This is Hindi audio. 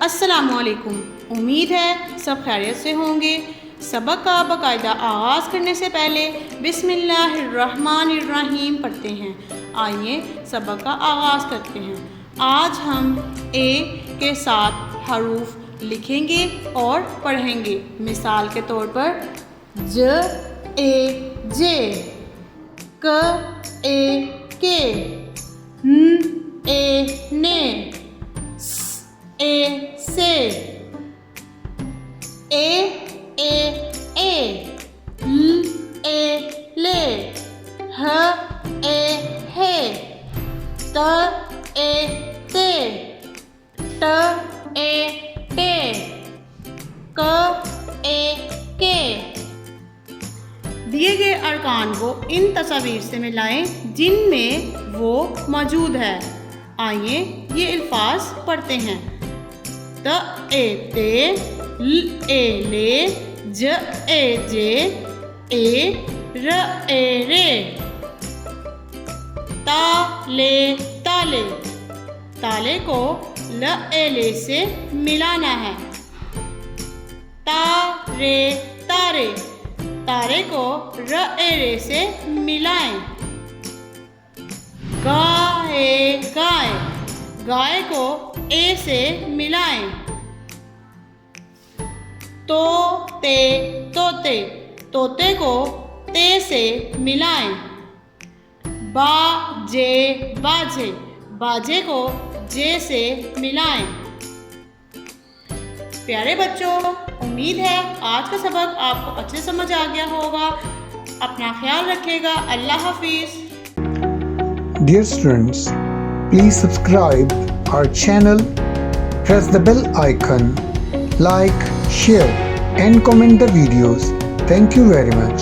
अस्सलामुअलैकुम। उम्मीद है सब खैरियत से होंगे। सबक का बाकायदा आगाज़ करने से पहले बिस्मिल्लाहिर्रहमानिर्रहीम पढ़ते हैं। आइए सबक का आगाज़ करते हैं। आज हम ए के साथ हरूफ लिखेंगे और पढ़ेंगे। मिसाल के तौर पर ज ए जे, क ए के, न ए ने, ए से, ए ल ए ले, ह ए हे, त ए ते, ट ए टे, क ए के। दिए गए अरकान को इन तस्वीर से मिलाएं जिनमें वो मौजूद है। आइए ये अल्फाज पढ़ते हैं। त ए ते, ल ए ले, ज ए जे, ए र ए रे, ता ले ताले। ताले को ल ए ले से मिलाना है। ता रे तारे, तारे को र ए रे से मिलाएं। गाए गाय, गाय को ए से मिलाएं। तोते तोते, तोते को ते से मिलाएं। बाजे बाजे, बाजे को जे से मिलाएं। प्यारे बच्चों, उम्मीद है आज का सबक आपको अच्छे समझ आ गया होगा। अपना ख्याल रखिएगा। अल्लाह हाफिज़। Dear students, please subscribe our channel, press the bell icon, like, share and comment the videos. Thank you very much.